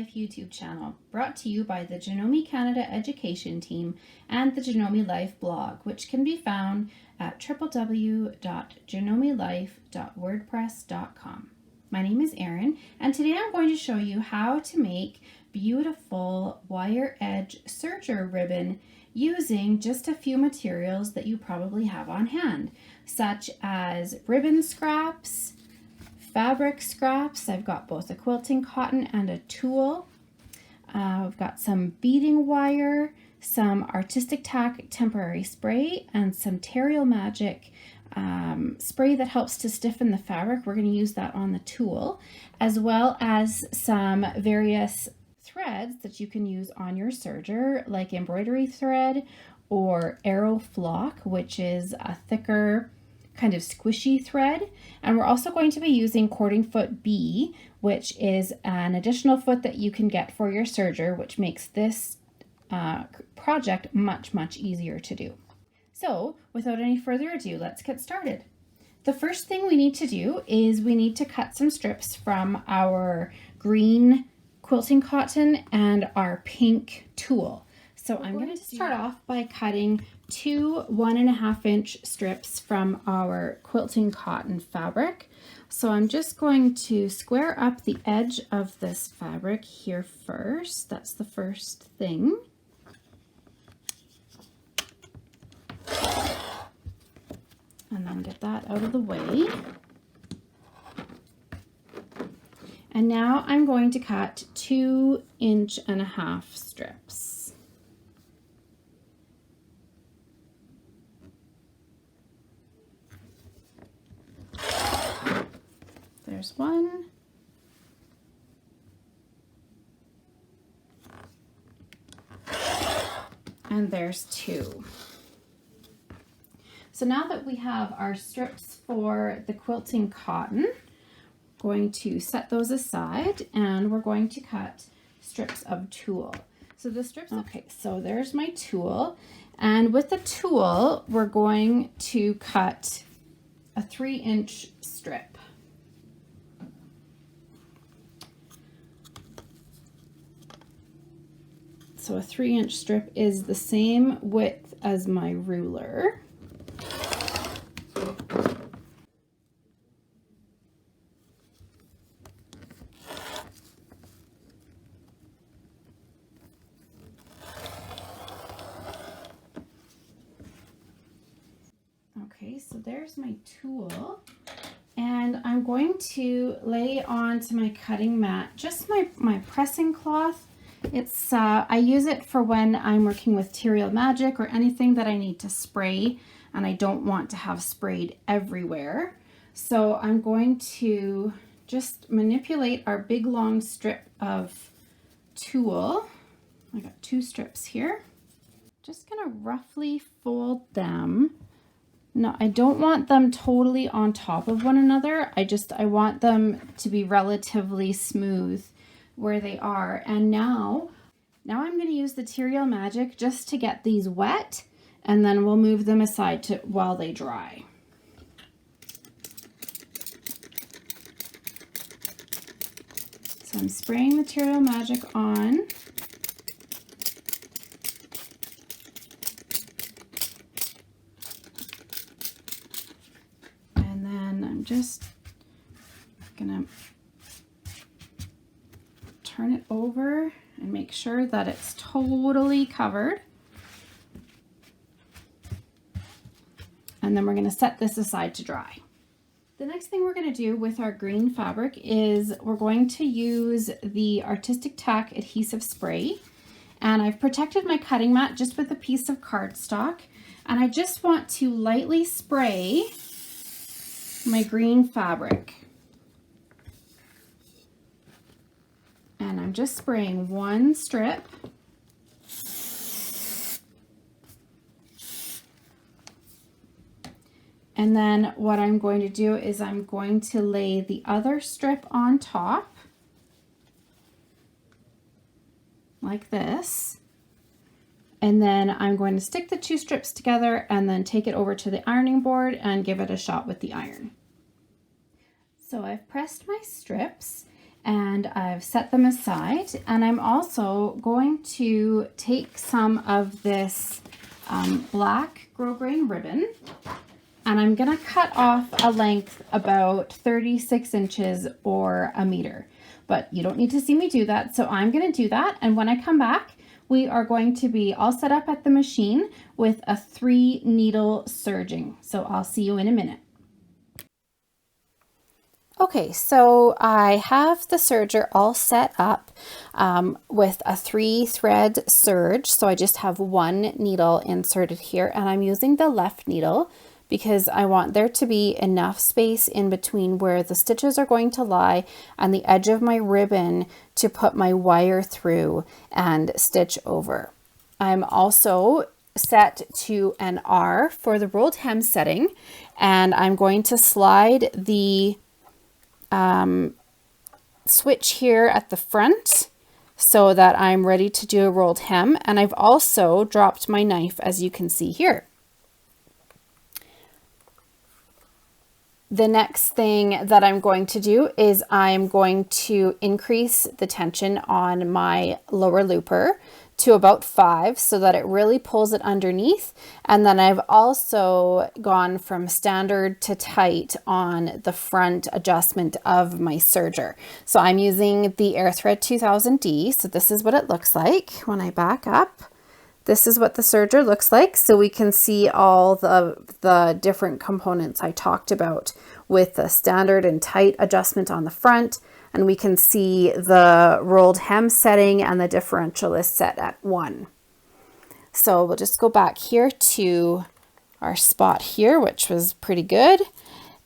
Life YouTube channel, brought to you by the Janome Canada Education Team and the Janome Life blog, which can be found at www.janomelife.wordpress.com. My name is Erin, and today I'm going to show you how to make beautiful wire edge serger ribbon using just a few materials that you probably have on hand, such as ribbon scraps, fabric scraps. I've got both a quilting cotton and a tulle. I've got some beading wire, some artistic tack temporary spray, and some Terreal Magic spray that helps to stiffen the fabric. We're going to use that on the tulle, as well as some various threads that you can use on your serger, like embroidery thread or arrow flock, which is a thicker kind of squishy thread. And we're also going to be using cording foot B, which is an additional foot that you can get for your serger, which makes this project much easier to do. So without any further ado, let's get started. The first thing we need to do is we need to cut some strips from our green quilting cotton and our pink tulle. So I'm going to start off by cutting two 1.5 inch strips from our quilting cotton fabric. So I'm just going to square up the edge of this fabric here first. That's the first thing. And then get that out of the way. And now I'm going to cut 2.5 inch strips. There's one. And there's two. So now that we have our strips for the quilting cotton, going to set those aside and we're going to cut strips of tulle. So the strips, okay, so there's my tulle, and with the tulle we're going to cut a 3 inch strip. So a 3 inch strip is the same width as my ruler. Okay, so there's my tulle, and I'm going to lay onto my cutting mat just my pressing cloth. It's I use it for when I'm working with Terreal Magic or anything that I need to spray and I don't want to have sprayed everywhere. So I'm going to just manipulate our big long strip of tulle. I got 2 strips here. Just gonna roughly fold them. No, I don't want them totally on top of one another. I want them to be relatively smooth where they are. And now I'm going to use the Terreal Magic just to get these wet, and then we'll move them aside while they dry. So I'm spraying the Terreal Magic on. And then I'm just gonna turn it over and make sure that it's totally covered. And then we're going to set this aside to dry. The next thing we're going to do with our green fabric is we're going to use the Artistic Tack adhesive spray. And I've protected my cutting mat just with a piece of cardstock. And I just want to lightly spray my green fabric. And I'm just spraying one strip. And then what I'm going to do is I'm going to lay the other strip on top, like this. And then I'm going to stick the 2 strips together and then take it over to the ironing board and give it a shot with the iron. So I've pressed my strips and I've set them aside. And I'm also going to take some of this black grosgrain ribbon, and I'm gonna cut off a length about 36 inches or a meter. But you don't need to see me do that, so I'm gonna do that. And when I come back, we are going to be all set up at the machine with a 3 needle serging. So I'll see you in a minute. Okay, so I have the serger all set up with a 3 thread serge. So I just have 1 needle inserted here, and I'm using the left needle because I want there to be enough space in between where the stitches are going to lie and the edge of my ribbon to put my wire through and stitch over. I'm also set to an R for the rolled hem setting, and I'm going to slide the switch here at the front so that I'm ready to do a rolled hem. And I've also dropped my knife, as you can see here. The next thing that I'm going to do is I'm going to increase the tension on my lower looper to about 5 so that it really pulls it underneath. And then I've also gone from standard to tight on the front adjustment of my serger. So I'm using the AirThread 2000D. So this is what it looks like when I back up. This is what the serger looks like, so we can see all the different components I talked about with the standard and tight adjustment on the front, and we can see the rolled hem setting, and the differential is set at 1. So we'll just go back here to our spot here, which was pretty good.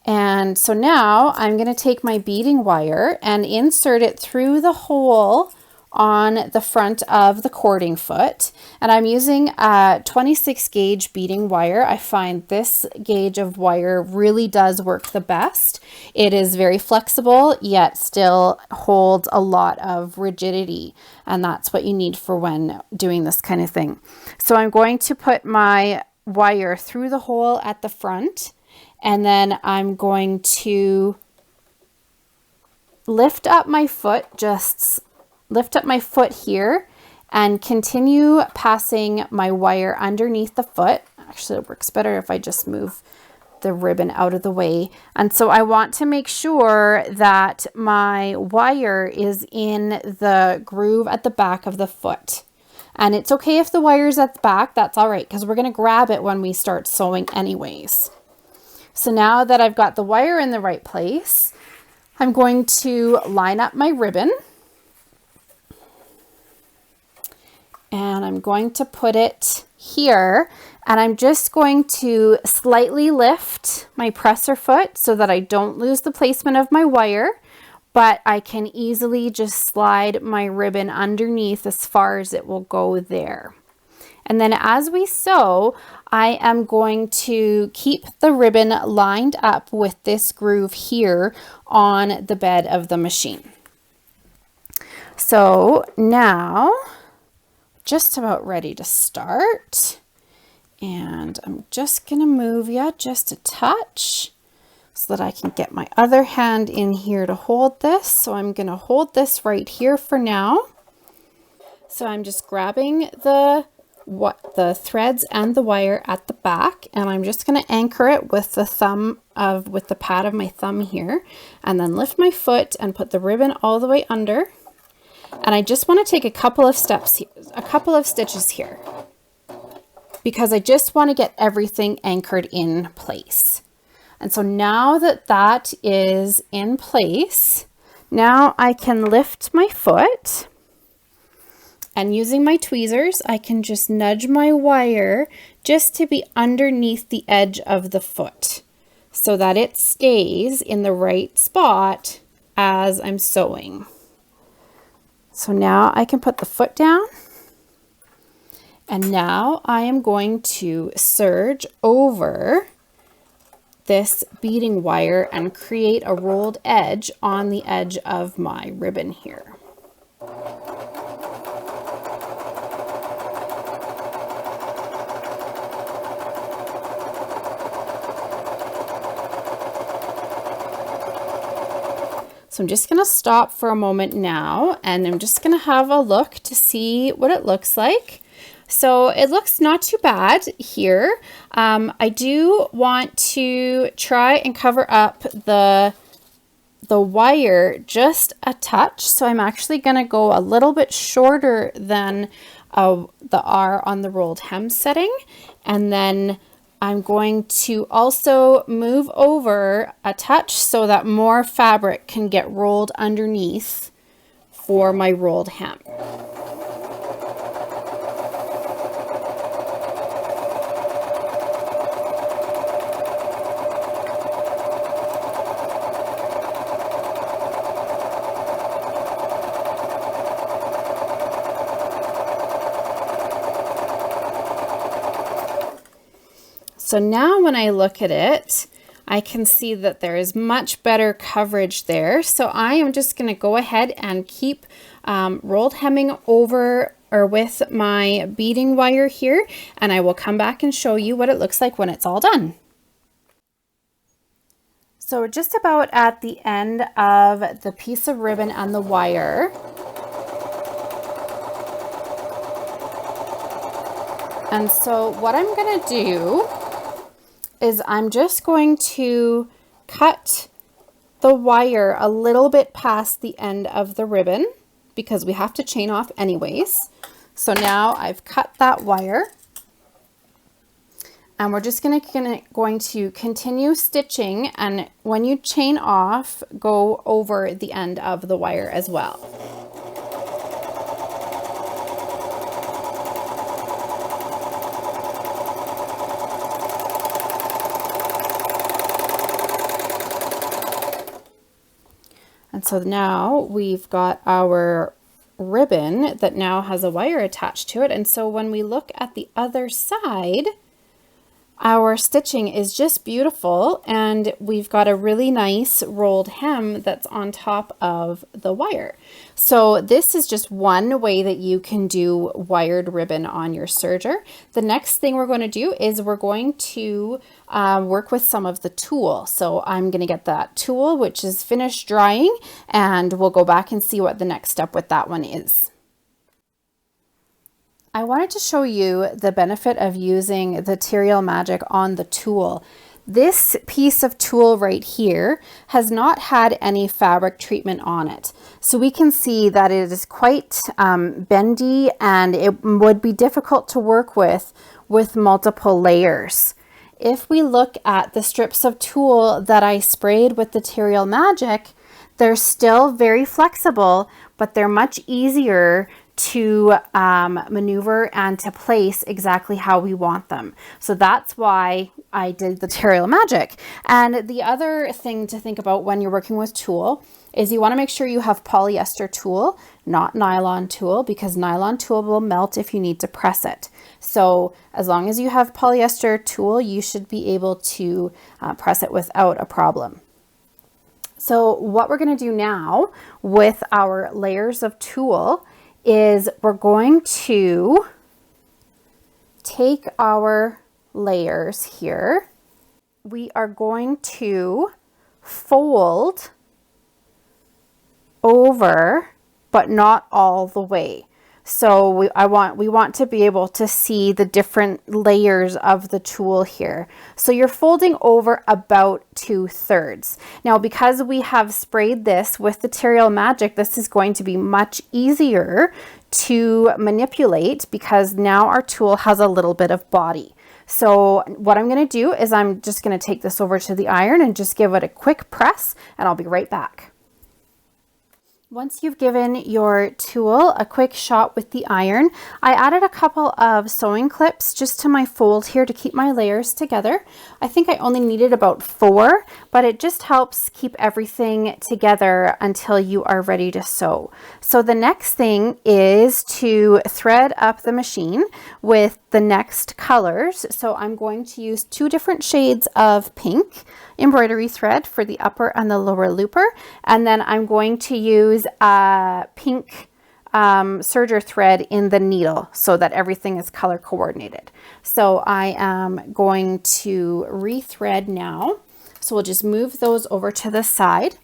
And so now I'm going to take my beading wire and insert it through the hole on the front of the cording foot, and I'm using a 26 gauge beading wire. I find this gauge of wire really does work the best. It is very flexible, yet still holds a lot of rigidity, and that's what you need for when doing this kind of thing. So I'm going to put my wire through the hole at the front, and then I'm going to lift up my foot, just lift up my foot here and continue passing my wire underneath the foot. Actually, it works better if I just move the ribbon out of the way. And so I want to make sure that my wire is in the groove at the back of the foot. And it's okay if the wire's at the back, that's all right, because we're going to grab it when we start sewing anyways. So now that I've got the wire in the right place, I'm going to line up my ribbon. And I'm going to put it here, and I'm just going to slightly lift my presser foot so that I don't lose the placement of my wire, but I can easily just slide my ribbon underneath as far as it will go there. And then as we sew, I am going to keep the ribbon lined up with this groove here on the bed of the machine. So now, just about ready to start, and I'm just gonna move you just a touch so that I can get my other hand in here to hold this. So I'm gonna hold this right here for now. So I'm just grabbing the threads and the wire at the back, and I'm just gonna anchor it with the pad of my thumb here, and then lift my foot and put the ribbon all the way under. And I just want to take a couple of stitches here, because I just want to get everything anchored in place. And so now that that is in place, now I can lift my foot, and using my tweezers, I can just nudge my wire just to be underneath the edge of the foot so that it stays in the right spot as I'm sewing. So now I can put the foot down, and now I am going to serge over this beading wire and create a rolled edge on the edge of my ribbon here. So I'm just going to stop for a moment now, and I'm just going to have a look to see what it looks like. So it looks not too bad here. I do want to try and cover up the wire just a touch. So I'm actually going to go a little bit shorter than the R on the rolled hem setting. And then I'm going to also move over a touch so that more fabric can get rolled underneath for my rolled hem. So now when I look at it, I can see that there is much better coverage there. So I am just going to go ahead and keep rolled hemming over or with my beading wire here, and I will come back and show you what it looks like when it's all done. So we're just about at the end of the piece of ribbon and the wire. And so what I'm going to do is I'm just going to cut the wire a little bit past the end of the ribbon because we have to chain off anyways. So now I've cut that wire, and we're just going to continue stitching, and when you chain off, go over the end of the wire as well. And so now we've got our ribbon that now has a wire attached to it. And so when we look at the other side, our stitching is just beautiful, and we've got a really nice rolled hem that's on top of the wire. So this is just one way that you can do wired ribbon on your serger. The next thing we're going to do is we're going to work with some of the tulle. So I'm going to get that tulle, which is finished drying, and we'll go back and see what the next step with that one is. I wanted to show you the benefit of using the Material Magic on the tulle. This piece of tulle right here has not had any fabric treatment on it. So we can see that it is quite bendy, and it would be difficult to work with multiple layers. If we look at the strips of tulle that I sprayed with the Material Magic, they're still very flexible, but they're much easier to maneuver and to place exactly how we want them. So that's why I did the Material Magic. And the other thing to think about when you're working with tulle is you want to make sure you have polyester tulle, not nylon tulle, because nylon tulle will melt if you need to press it. So as long as you have polyester tulle, you should be able to press it without a problem. So what we're going to do now with our layers of tulle is we're going to take our layers here. We are going to fold over, but not all the way. So we want to be able to see the different layers of the tulle here. So you're folding over about 2/3. Now, because we have sprayed this with the Material Magic, this is going to be much easier to manipulate because now our tulle has a little bit of body. So what I'm going to do is I'm just going to take this over to the iron and just give it a quick press, and I'll be right back. Once you've given your tulle a quick shot with the iron, I added a couple of sewing clips just to my fold here to keep my layers together. I think I only needed about 4, but it just helps keep everything together until you are ready to sew. So the next thing is to thread up the machine with the next colors. So I'm going to use 2 different shades of pink embroidery thread for the upper and the lower looper, and then I'm going to use a pink serger thread in the needle so that everything is color coordinated. So I am going to rethread now. So we'll just move those over to the side,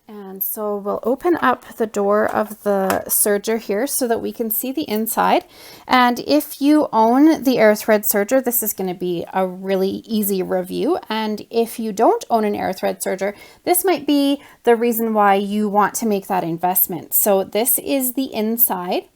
And so we'll open up the door of the serger here so that we can see the inside. And if you own the air thread serger, this is going to be a really easy review. And if you don't own an air thread serger, this might be the reason why you want to make that investment. So this is the inside.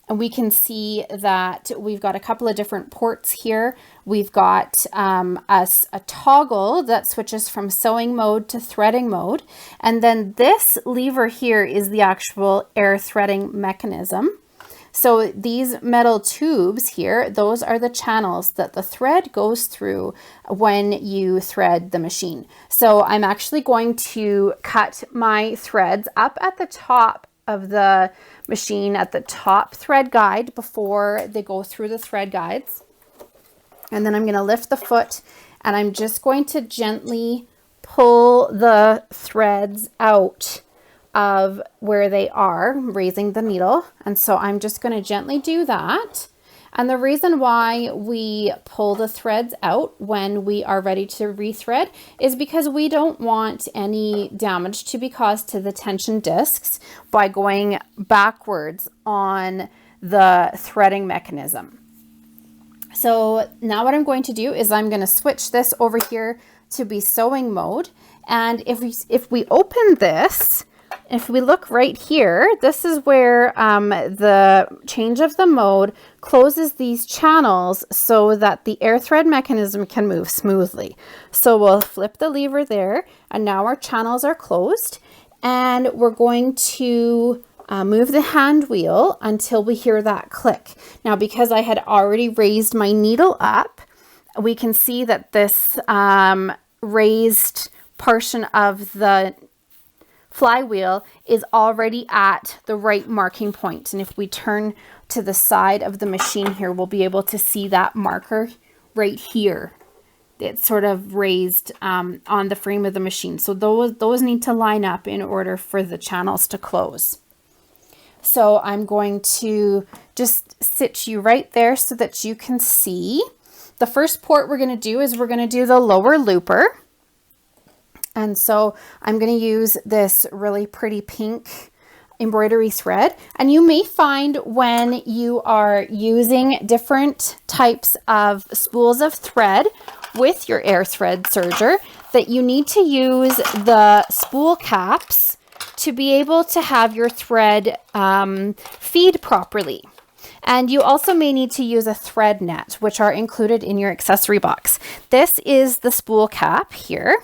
And we can see that we've got a couple of different ports here. We've got a toggle that switches from sewing mode to threading mode. And then this lever here is the actual air threading mechanism. So these metal tubes here, those are the channels that the thread goes through when you thread the machine. So I'm actually going to cut my threads up at the top of the machine at the top thread guide before they go through the thread guides. And then I'm going to lift the foot and I'm just going to gently pull the threads out of where they are, raising the needle. And so I'm just going to gently do that. And the reason why we pull the threads out when we are ready to rethread is because we don't want any damage to be caused to the tension discs by going backwards on the threading mechanism. So now what I'm going to do is I'm going to switch this over here to be sewing mode. And if we open this, if we look right here, this is where the change of the mode closes these channels so that the air thread mechanism can move smoothly. So we'll flip the lever there, and now our channels are closed. And we're going to move the hand wheel until we hear that click. Now, because I had already raised my needle up, we can see that this raised portion of the flywheel is already at the right marking point. And if we turn to the side of the machine here, we'll be able to see that marker right here. It's sort of raised on the frame of the machine. So those need to line up in order for the channels to close. So I'm going to just sit you right there so that you can see. The first port we're going to do is we're going to do the lower looper. And so I'm going to use this really pretty pink embroidery thread. And you may find when you are using different types of spools of thread with your air thread serger that you need to use the spool caps to be able to have your thread feed properly. And you also may need to use a thread net, which are included in your accessory box. This is the spool cap here.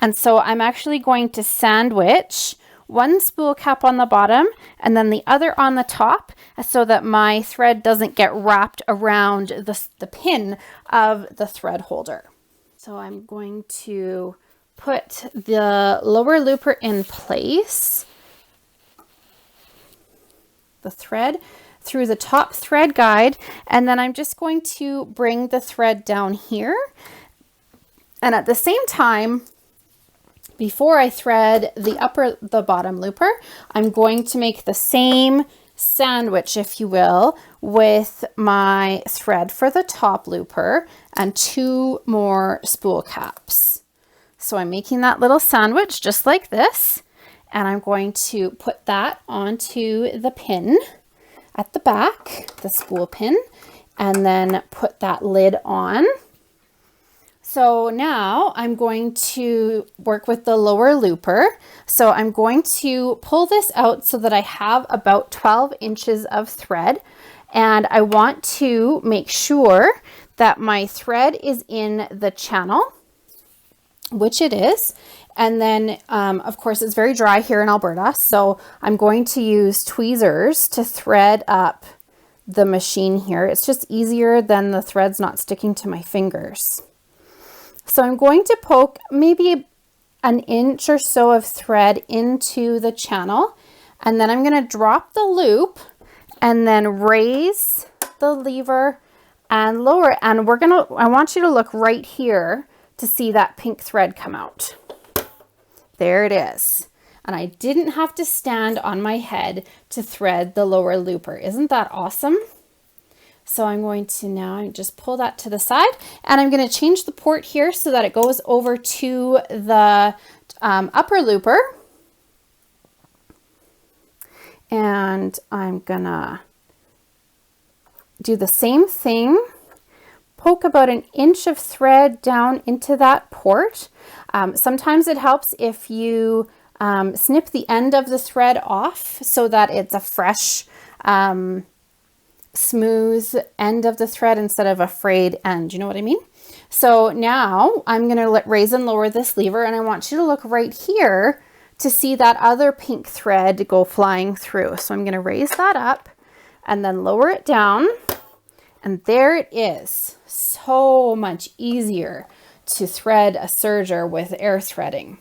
And so I'm actually going to sandwich one spool cap on the bottom and then the other on the top so that my thread doesn't get wrapped around the pin of the thread holder. So I'm going to put the lower looper in place, the thread through the top thread guide, and then I'm just going to bring the thread down here. And at the same time, before I thread the bottom looper, I'm going to make the same sandwich, if you will, with my thread for the top looper and 2 more spool caps. So I'm making that little sandwich just like this, and I'm going to put that onto the pin at the back, the spool pin, and then put that lid on. So now I'm going to work with the lower looper. So I'm going to pull this out so that I have about 12 inches of thread. And I want to make sure that my thread is in the channel, which it is. And then, of course, it's very dry here in Alberta. So I'm going to use tweezers to thread up the machine here. It's just easier than the threads not sticking to my fingers. So I'm going to poke maybe an inch or so of thread into the channel, and then I'm going to drop the loop and then raise the lever and lower it. And I want you to look right here to see that pink thread come out. There it is. And I didn't have to stand on my head to thread the lower looper. Isn't that awesome? So I'm going to now just pull that to the side, and I'm going to change the port here so that it goes over to the upper looper. And I'm gonna do the same thing. Poke about an inch of thread down into that port. Sometimes it helps if you snip the end of the thread off so that it's a fresh, smooth end of the thread instead of a frayed end. You know what I mean? So now I'm going to raise and lower this lever, and I want you to look right here to see that other pink thread go flying through. So I'm going to raise that up and then lower it down. And there it is. So much easier to thread a serger with air threading.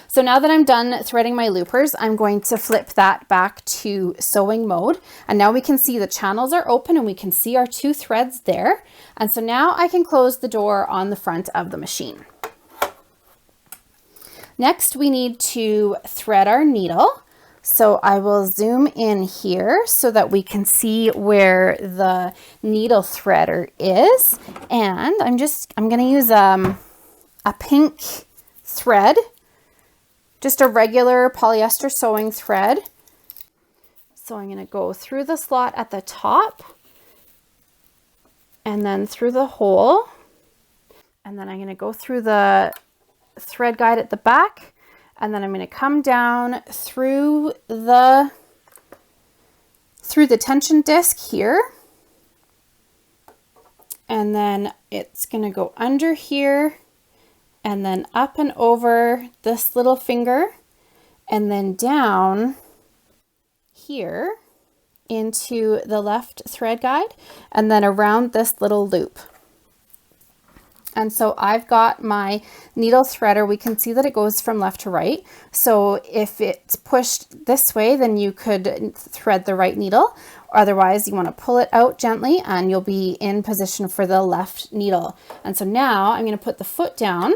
So now that I'm done threading my loopers, I'm going to flip that back to sewing mode. And now we can see the channels are open and we can see our 2 threads there. And so now I can close the door on the front of the machine. Next, we need to thread our needle. So I will zoom in here so that we can see where the needle threader is. And I'm going to use a pink thread, just a regular polyester sewing thread. So I'm going to go through the slot at the top and then through the hole. And then I'm going to go through the thread guide at the back. And then I'm going to come down through the tension disc here. And then it's going to go under here and then up and over this little finger and then down here into the left thread guide and then around this little loop. And so I've got my needle threader. We can see that it goes from left to right. So if it's pushed this way, then you could thread the right needle. Otherwise, you want to pull it out gently and you'll be in position for the left needle. And so now I'm going to put the foot down.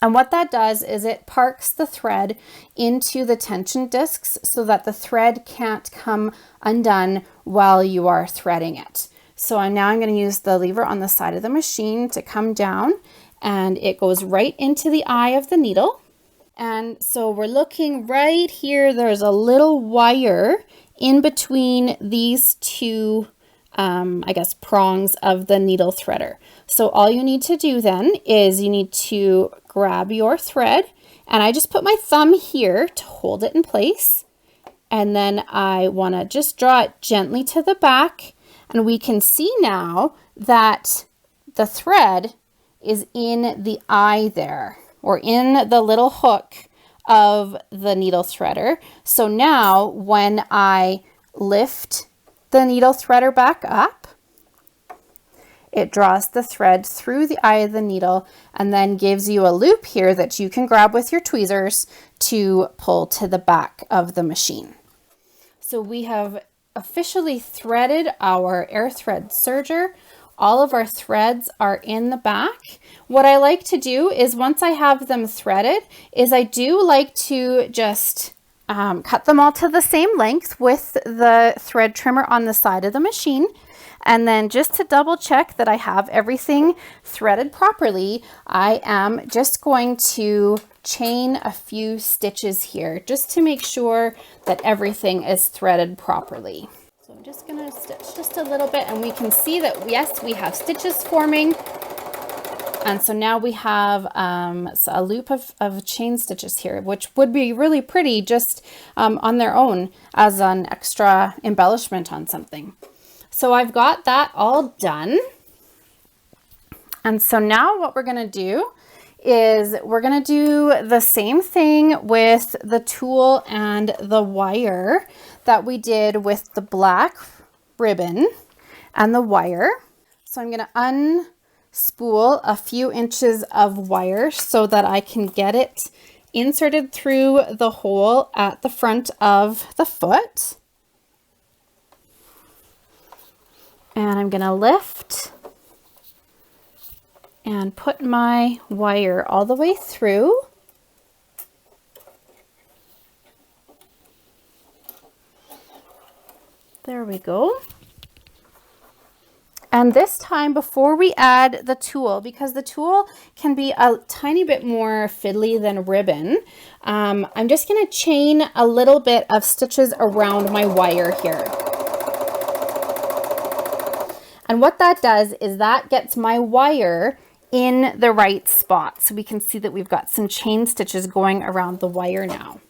And what that does is it parks the thread into the tension discs so that the thread can't come undone while you are threading it. So I'm going to use the lever on the side of the machine to come down, and it goes right into the eye of the needle. And so we're looking right here, there's a little wire in between these 2 I guess prongs of the needle threader. So all you need to do then is you need to grab your thread, and I just put my thumb here to hold it in place. And then I want to just draw it gently to the back, and we can see now that the thread is in the eye there, or in the little hook of the needle threader. So now when I lift the needle threader back up, it draws the thread through the eye of the needle and then gives you a loop here that you can grab with your tweezers to pull to the back of the machine. So we have officially threaded our air thread serger. All of our threads are in the back. What I like to do is once I have them threaded is I do like to just cut them all to the same length with the thread trimmer on the side of the machine. And then just to double check that I have everything threaded properly, I am just going to chain a few stitches here just to make sure that everything is threaded properly. So I'm just going to stitch just a little bit, and we can see that yes, we have stitches forming. And so now we have a loop of chain stitches here, which would be really pretty just on their own as an extra embellishment on something. So I've got that all done. And so now what we're going to do is we're going to do the same thing with the tool and the wire that we did with the black ribbon and the wire. So I'm going to unspool a few inches of wire so that I can get it inserted through the hole at the front of the foot. And I'm going to lift and put my wire all the way through. There we go. And this time, before we add the tulle, because the tulle can be a tiny bit more fiddly than ribbon, I'm just going to chain a little bit of stitches around my wire here. And what that does is that gets my wire in the right spot. So we can see that we've got some chain stitches going around the wire now.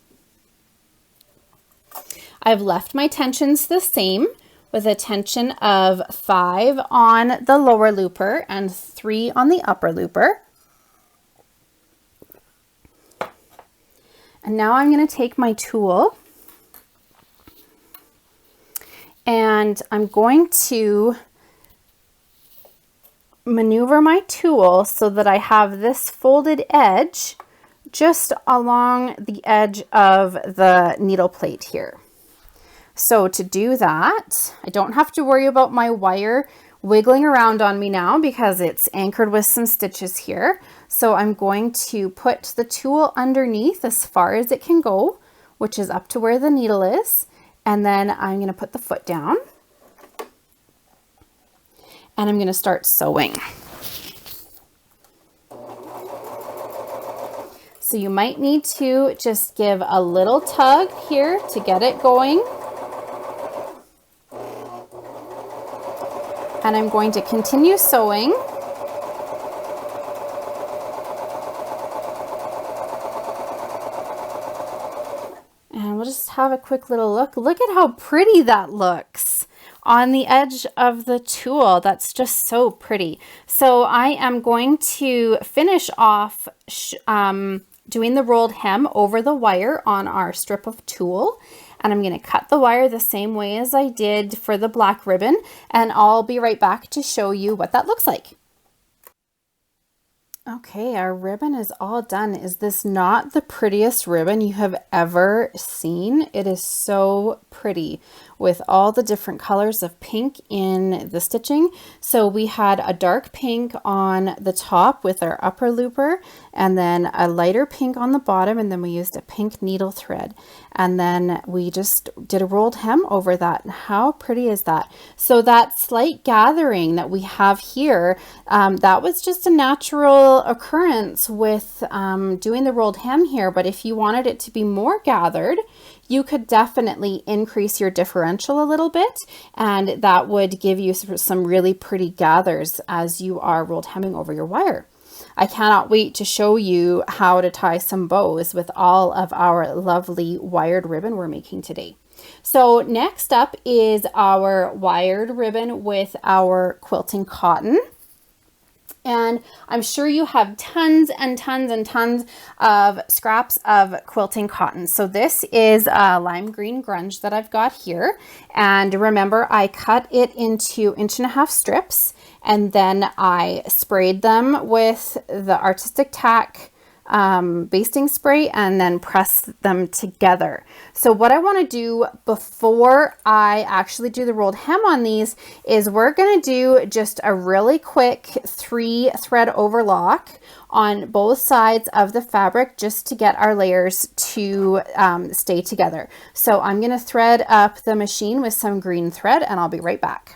I've left my tensions the same, with a tension of 5 on the lower looper and 3 on the upper looper. And now I'm going to take my tulle and I'm going to maneuver my tulle so that I have this folded edge just along the edge of the needle plate here. So to do that, I don't have to worry about my wire wiggling around on me now because it's anchored with some stitches here. So I'm going to put the tulle underneath as far as it can go, which is up to where the needle is. And then I'm going to put the foot down and I'm going to start sewing. So you might need to just give a little tug here to get it going. And I'm going to continue sewing. And we'll just have a quick little look. Look at how pretty that looks on the edge of the tulle. That's just so pretty. So I am going to finish off doing the rolled hem over the wire on our strip of tulle. And I'm going to cut the wire the same way as I did for the black ribbon, and I'll be right back to show you what that looks like. Okay, our ribbon is all done. Is this not the prettiest ribbon you have ever seen? It is so pretty with all the different colors of pink in the stitching. So we had a dark pink on the top with our upper looper, and then a lighter pink on the bottom, and then we used a pink needle thread. And then we just did a rolled hem over that. And how pretty is that? So that slight gathering that we have here, that was just a natural occurrence with doing the rolled hem here. But if you wanted it to be more gathered, you could definitely increase your differential a little bit, and that would give you some really pretty gathers as you are rolled hemming over your wire. I cannot wait to show you how to tie some bows with all of our lovely wired ribbon we're making today. So next up is our wired ribbon with our quilting cotton. And I'm sure you have tons and tons and tons of scraps of quilting cotton. So this is a lime green grunge that I've got here. And remember, I cut it into 1.5-inch strips, and then I sprayed them with the Artistic Tack basting spray and then press them together. So what I want to do before I actually do the rolled hem on these is we're going to do just a really quick 3-thread overlock on both sides of the fabric just to get our layers to stay together. So I'm going to thread up the machine with some green thread and I'll be right back.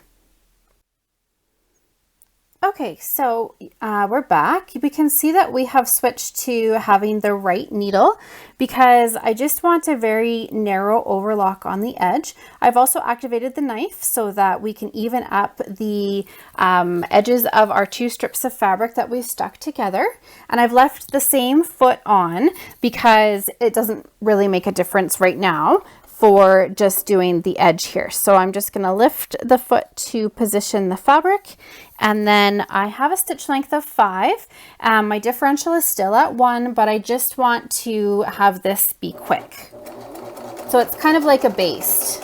Okay, so we're back. We can see that we have switched to having the right needle because I just want a very narrow overlock on the edge. I've also activated the knife so that we can even up the edges of our 2 strips of fabric that we've stuck together. And I've left the same foot on because it doesn't really make a difference right now for just doing the edge here. So I'm just going to lift the foot to position the fabric, and then I have a stitch length of 5. My differential is still at 1, but I just want to have this be quick. So it's kind of like a baste.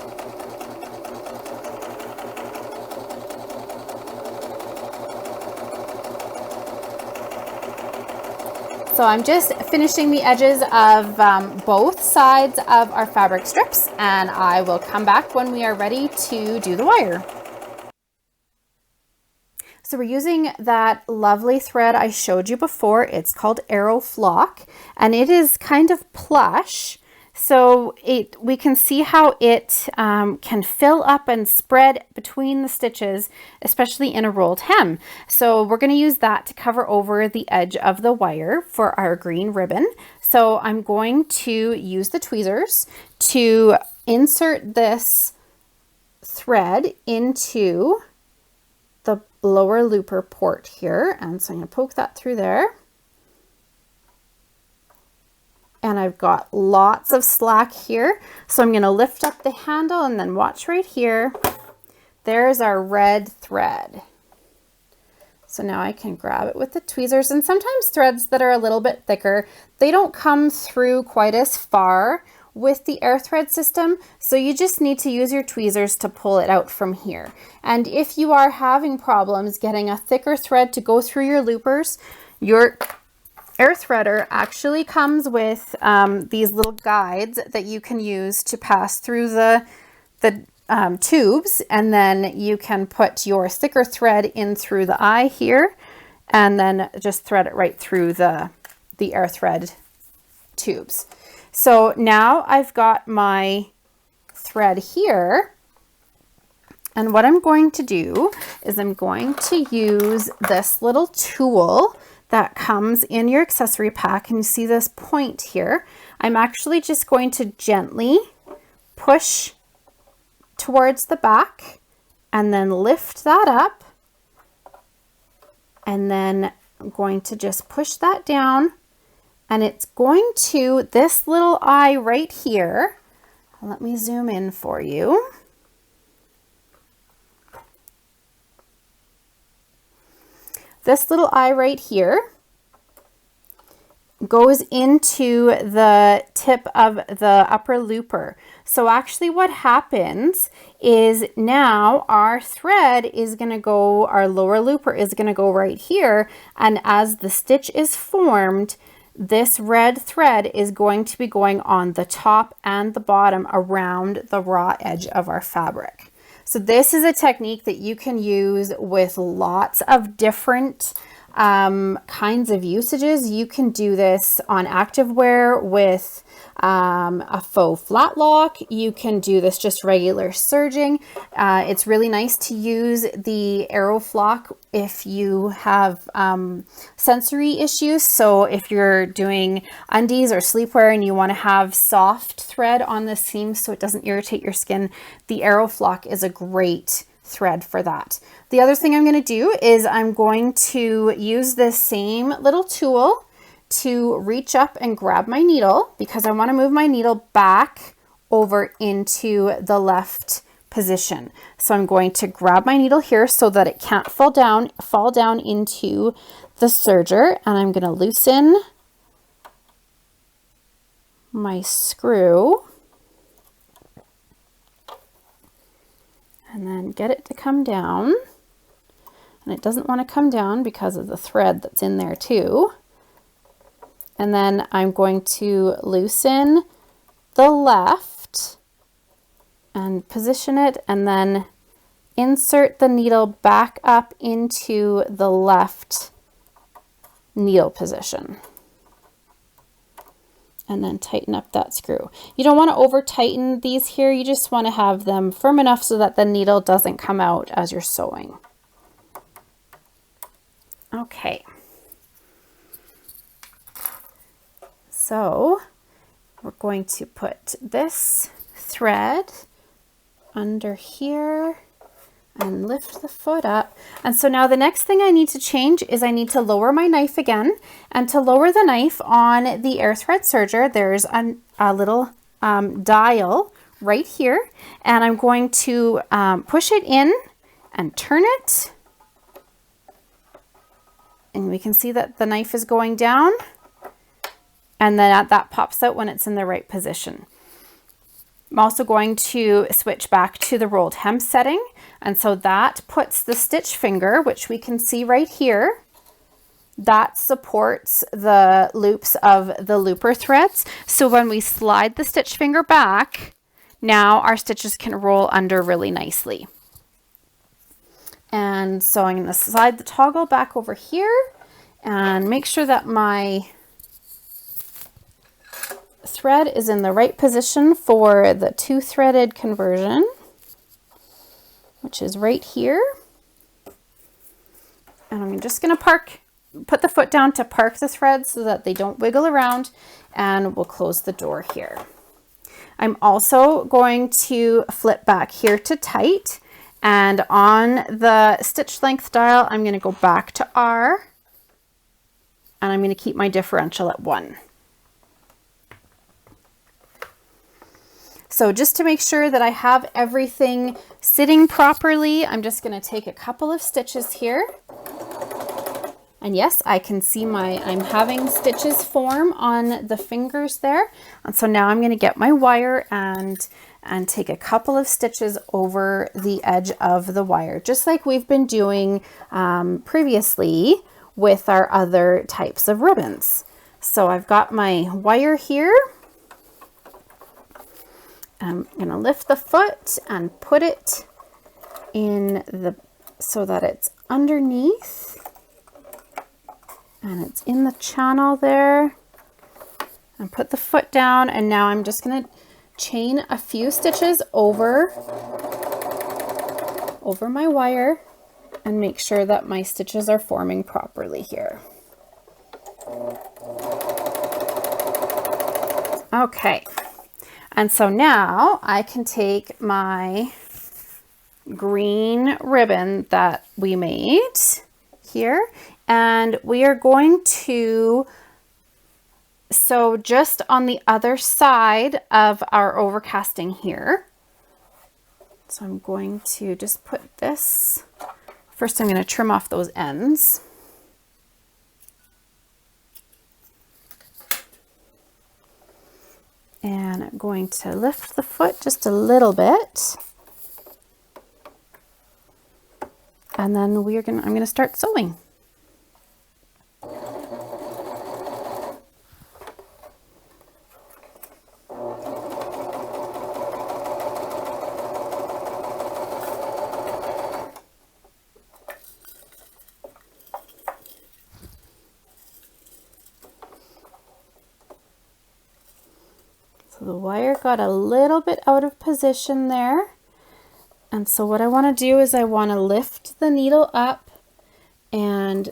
So I'm just finishing the edges of both sides of our fabric strips, and I will come back when we are ready to do the wire. So we're using that lovely thread I showed you before. It's called Arrow Flock, and it is kind of plush. So we can see how it can fill up and spread between the stitches, especially in a rolled hem. So we're going to use that to cover over the edge of the wire for our green ribbon. So I'm going to use the tweezers to insert this thread into the lower looper port here. And so I'm going to poke that through there. And I've got lots of slack here. So I'm going to lift up the handle and then watch right here. There's our red thread. So now I can grab it with the tweezers, and sometimes threads that are a little bit thicker, they don't come through quite as far with the air thread system. So you just need to use your tweezers to pull it out from here. And if you are having problems getting a thicker thread to go through your loopers, your air threader actually comes with these little guides that you can use to pass through the tubes, and then you can put your thicker thread in through the eye here and then just thread it right through the air thread tubes. So now I've got my thread here, and what I'm going to do is I'm going to use this little tool that comes in your accessory pack, and you see this point here. I'm actually just going to gently push towards the back and then lift that up, and then I'm going to just push that down, and it's going to this little eye right here. Let me zoom in for you. This little eye right here goes into the tip of the upper looper. So actually what happens is now our thread is going to go, our lower looper is going to go right here. And as the stitch is formed, this red thread is going to be going on the top and the bottom around the raw edge of our fabric. So this is a technique that you can use with lots of different kinds of usages. You can do this on activewear with a faux flat lock. You can do this just regular serging. It's really nice to use the arrow flock if you have sensory issues. So if you're doing undies or sleepwear and you want to have soft thread on the seam so it doesn't irritate your skin, the arrow flock is a great thread for that. The other thing I'm going to do is I'm going to use this same little tool to reach up and grab my needle, because I want to move my needle back over into the left position. So I'm going to grab my needle here so that it can't fall down into the serger, and I'm going to loosen my screw and then get it to come down. And it doesn't want to come down because of the thread that's in there too. And then I'm going to loosen the left and position it, and then insert the needle back up into the left needle position. And then tighten up that screw. You don't want to over tighten these here. You just want to have them firm enough so that the needle doesn't come out as you're sewing. Okay. So we're going to put this thread under here and lift the foot up. And so now the next thing I need to change is I need to lower my knife again. And to lower the knife on the air thread serger, there's a little dial right here. And I'm going to push it in and turn it. And we can see that the knife is going down. And then that pops out when it's in the right position. I'm also going to switch back to the rolled hem setting. And so that puts the stitch finger, which we can see right here, that supports the loops of the looper threads. So when we slide the stitch finger back, now our stitches can roll under really nicely. And so I'm going to slide the toggle back over here and make sure that my thread is in the right position for the 2-threaded conversion, which is right here. And I'm just going to put the foot down to park the threads so that they don't wiggle around, and we'll close the door here. I'm also going to flip back here to tight, and on the stitch length dial, I'm going to go back to R, and I'm going to keep my differential at 1. So just to make sure that I have everything sitting properly, I'm just going to take a couple of stitches here. And yes, I can see I'm having stitches form on the fingers there. And so now I'm going to get my wire and take a couple of stitches over the edge of the wire, just like we've been doing previously with our other types of ribbons. So I've got my wire here. I'm going to lift the foot and put it in so that it's underneath and it's in the channel there, and put the foot down. And now I'm just going to chain a few stitches over my wire and make sure that my stitches are forming properly here. Okay. And so now I can take my green ribbon that we made here, and we are going to sew just on the other side of our overcasting here. So I'm going to just put this, first I'm going to trim off those ends. And I'm going to lift the foot just a little bit. And then I'm going to start sewing. So the wire got a little bit out of position there. And so what I want to do is I want to lift the needle up and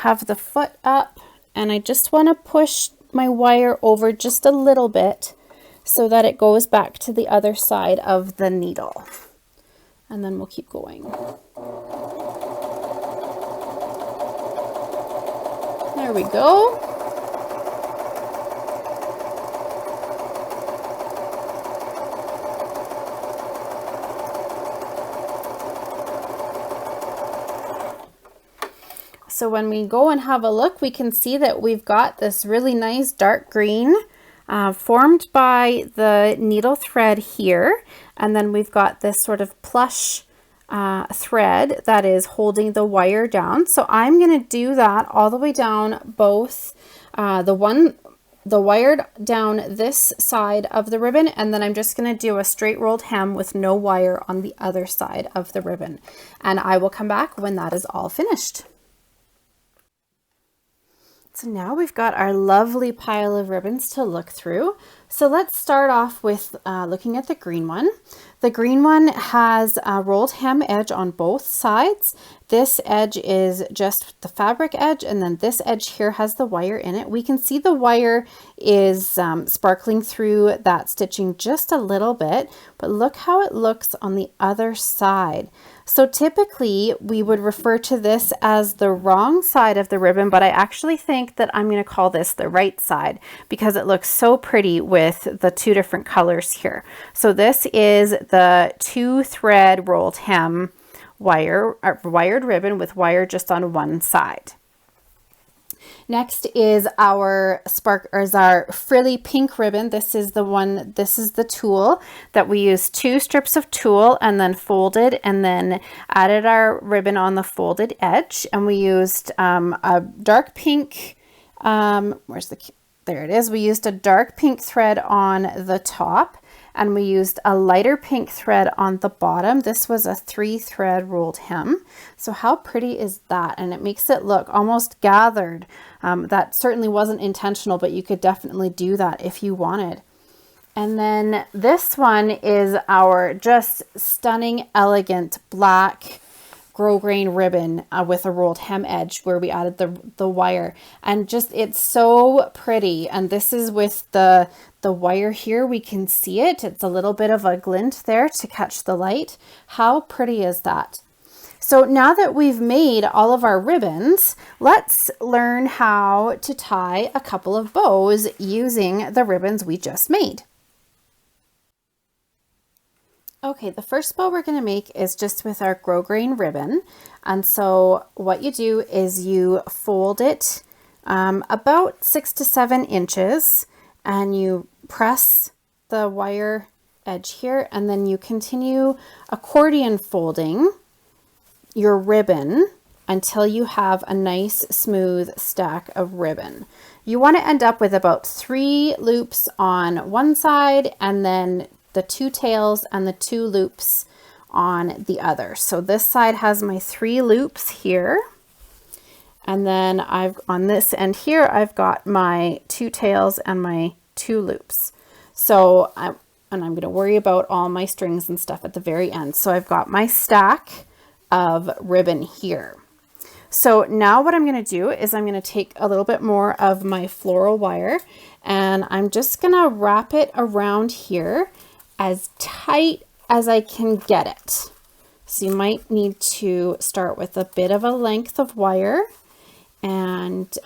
have the foot up, and I just want to push my wire over just a little bit so that it goes back to the other side of the needle. And then we'll keep going. There we go. So when we go and have a look, we can see that we've got this really nice dark green formed by the needle thread here. And then we've got this sort of plush thread that is holding the wire down. So I'm going to do that all the way down both the wire down this side of the ribbon, and then I'm just going to do a straight rolled hem with no wire on the other side of the ribbon. And I will come back when that is all finished. So now we've got our lovely pile of ribbons to look through. So let's start off with looking at the green one. The green one has a rolled hem edge on both sides. This edge is just the fabric edge, and then this edge here has the wire in it. We can see the wire is sparkling through that stitching just a little bit, but look how it looks on the other side. So typically we would refer to this as the wrong side of the ribbon, but I actually think that I'm going to call this the right side because it looks so pretty with the two different colors here. So this is the 2-thread rolled hem wired ribbon with wire just on one side. Next is our frilly pink ribbon. This is the tulle that we used 2 strips of tulle and then folded and then added our ribbon on the folded edge. And we used a dark pink, there it is. We used a dark pink thread on the top. and we used a lighter pink thread on the bottom. This was a 3-thread rolled hem. So how pretty is that? And it makes it look almost gathered. That certainly wasn't intentional, but you could definitely do that if you wanted. And then this one is our just stunning, elegant black grosgrain ribbon with a rolled hem edge where we added the wire, and just it's so pretty. And this is with the wire here. We can see it. It's a little bit of a glint there to catch the light. How pretty is that? So now that we've made all of our ribbons, let's learn how to tie a couple of bows using the ribbons we just made. Okay, the first bow we're going to make is just with our grosgrain ribbon. And so what you do is you fold it about 6 to 7 inches, and you press the wire edge here, and then you continue accordion folding your ribbon until you have a nice smooth stack of ribbon. You want to end up with about 3 loops on one side, and then the 2 tails and the 2 loops on the other. So this side has my 3 loops here, and then on this end here I've got my 2 tails and my 2 loops. So I'm going to worry about all my strings and stuff at the very end. So I've got my stack of ribbon here. So now what I'm going to do is I'm going to take a little bit more of my floral wire, and I'm just going to wrap it around here as tight as I can get it. So you might need to start with a bit of a length of wire and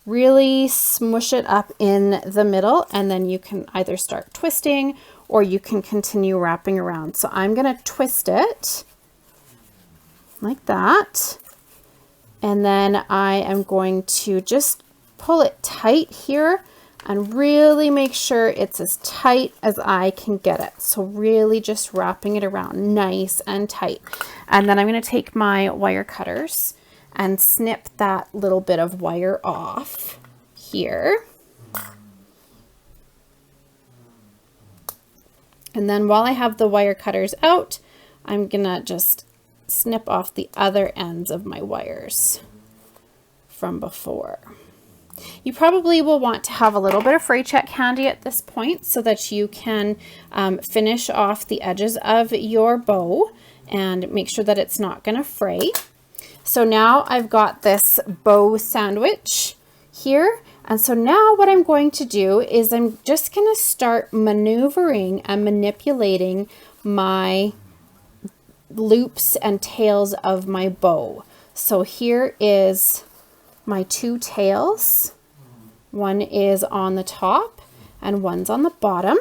really smush it up in the middle, and then you can either start twisting or you can continue wrapping around. So I'm going to twist it like that, and then I am going to just pull it tight here and really make sure it's as tight as I can get it. So really just wrapping it around nice and tight. And then I'm going to take my wire cutters and snip that little bit of wire off here. And then while I have the wire cutters out, I'm going to just snip off the other ends of my wires from before. You probably will want to have a little bit of fray check handy at this point so that you can finish off the edges of your bow and make sure that it's not going to fray. So now I've got this bow sandwich here. And so now what I'm going to do is I'm just going to start maneuvering and manipulating my loops and tails of my bow. So here is my 2 tails. One is on the top and one's on the bottom.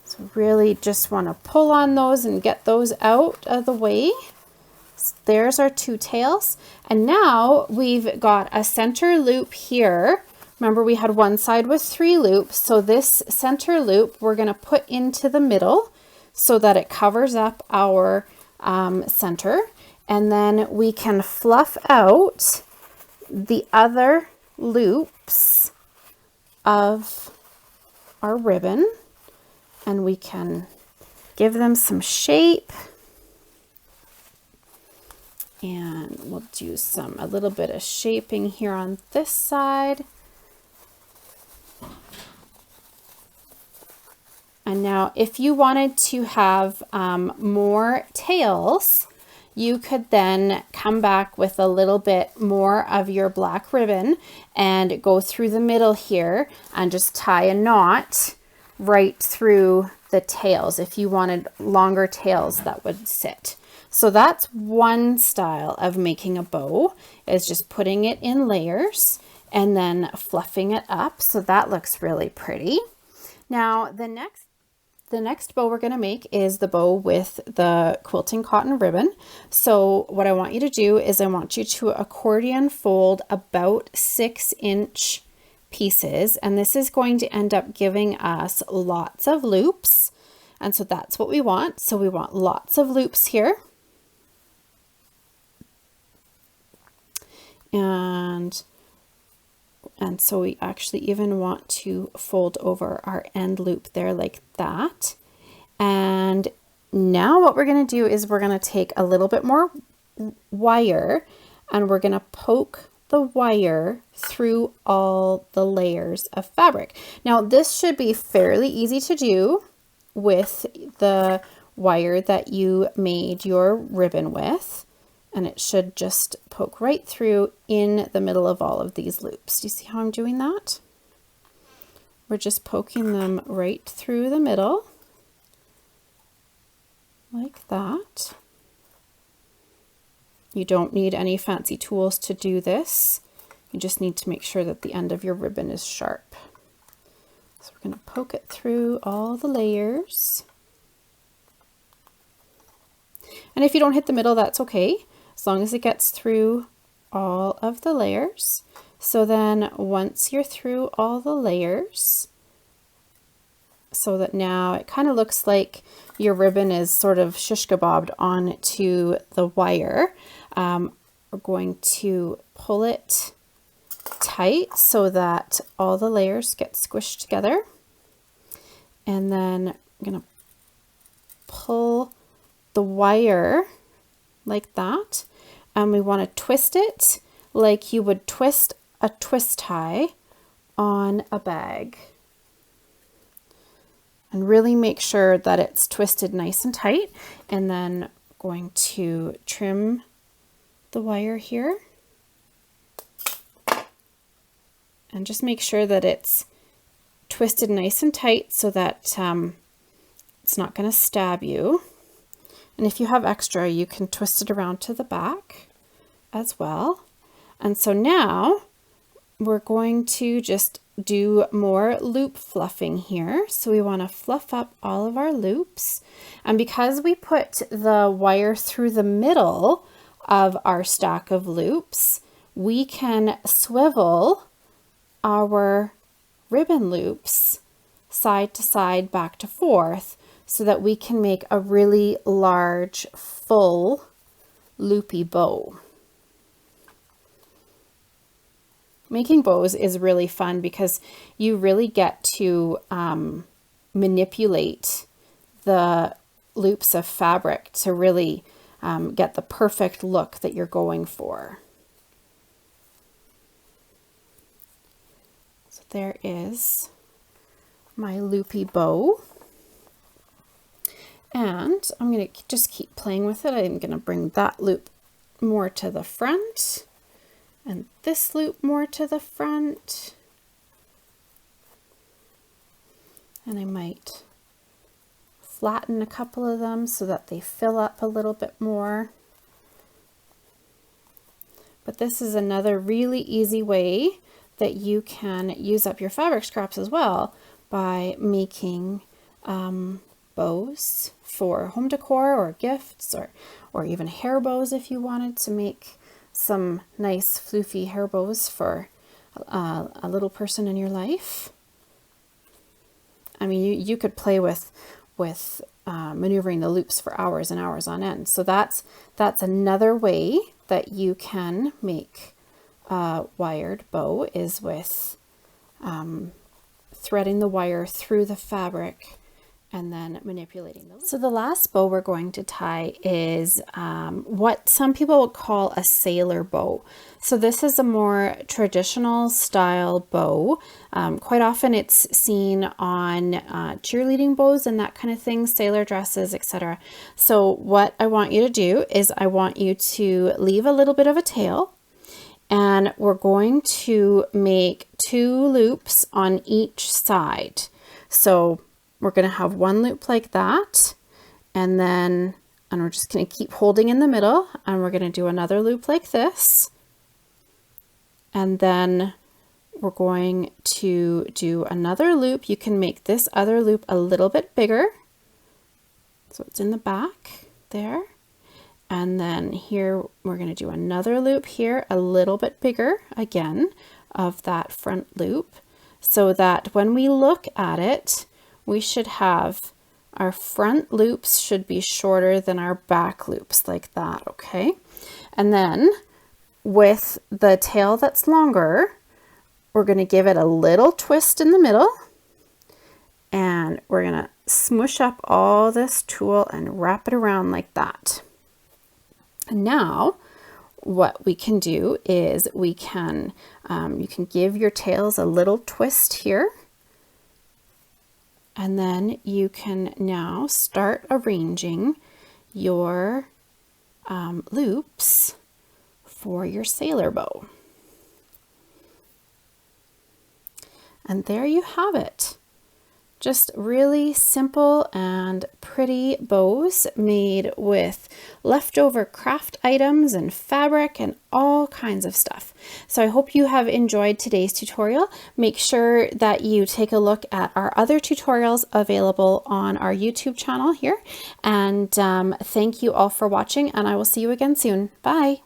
So really just want to pull on those and get those out of the way. So there's our 2 tails. And now we've got a center loop here. Remember, we had one side with 3 loops. So this center loop we're going to put into the middle so that it covers up our center. And then we can fluff out the other loops of our ribbon, and we can give them some shape. And we'll do a little bit of shaping here on this side. And now if you wanted to have more tails, you could then come back with a little bit more of your black ribbon and go through the middle here and just tie a knot right through the tails if you wanted longer tails that would sit. So that's one style of making a bow, is just putting it in layers and then fluffing it up. So that looks really pretty. Now the next bow we're going to make is the bow with the quilting cotton ribbon. So what I want you to do is I want you to accordion fold about 6-inch pieces, and this is going to end up giving us lots of loops, and so that's what we want. So we want lots of loops here, and And so we actually even want to fold over our end loop there like that. And now what we're going to do is we're going to take a little bit more wire and we're going to poke the wire through all the layers of fabric. Now this should be fairly easy to do with the wire that you made your ribbon with, and it should just poke right through in the middle of all of these loops. Do you see how I'm doing that? We're just poking them right through the middle like that. You don't need any fancy tools to do this. You just need to make sure that the end of your ribbon is sharp. So we're going to poke it through all the layers. And if you don't hit the middle, that's okay, as long as it gets through all of the layers. So then once you're through all the layers, so that now it kind of looks like your ribbon is sort of shish kebabbed onto the wire, we're going to pull it tight so that all the layers get squished together. And then I'm going to pull the wire like that, and we want to twist it like you would twist a twist tie on a bag. And really make sure that it's twisted nice and tight. And then going to trim the wire here. And just make sure that it's twisted nice and tight so that it's not going to stab you. And if you have extra, you can twist it around to the back as well. And so now we're going to just do more loop fluffing here. So we want to fluff up all of our loops. And because we put the wire through the middle of our stack of loops, we can swivel our ribbon loops side to side, back to forth, so that we can make a really large, full loopy bow. Making bows is really fun because you really get to manipulate the loops of fabric to really get the perfect look that you're going for. So there is my loopy bow. And I'm going to just keep playing with it. I'm going to bring that loop more to the front and this loop more to the front. And I might flatten a couple of them so that they fill up a little bit more. But this is another really easy way that you can use up your fabric scraps as well by making bows for home decor or gifts, or even hair bows if you wanted to make some nice floofy hair bows for a little person in your life. I mean, you could play with maneuvering the loops for hours and hours on end. So that's another way that you can make a wired bow, is with threading the wire through the fabric and then manipulating those. So the last bow we're going to tie is what some people would call a sailor bow. So this is a more traditional style bow. Quite often it's seen on cheerleading bows and that kind of thing, sailor dresses, etc. So what I want you to do is I want you to leave a little bit of a tail, and we're going to make 2 loops on each side. So we're going to have one loop like that, and we're just going to keep holding in the middle, and we're going to do another loop like this, and then we're going to do another loop. You can make this other loop a little bit bigger, so it's in the back there, and then here we're going to do another loop here a little bit bigger again of that front loop, so that when we look at it, we should have our front loops should be shorter than our back loops, like that, okay? And then with the tail that's longer, we're going to give it a little twist in the middle, and we're going to smush up all this tulle and wrap it around like that. And now what we can do is we can, you can give your tails a little twist here, and then you can now start arranging your loops for your sailor bow. And there you have it. Just really simple and pretty bows made with leftover craft items and fabric and all kinds of stuff. So I hope you have enjoyed today's tutorial. Make sure that you take a look at our other tutorials available on our YouTube channel here. And thank you all for watching, and I will see you again soon. Bye.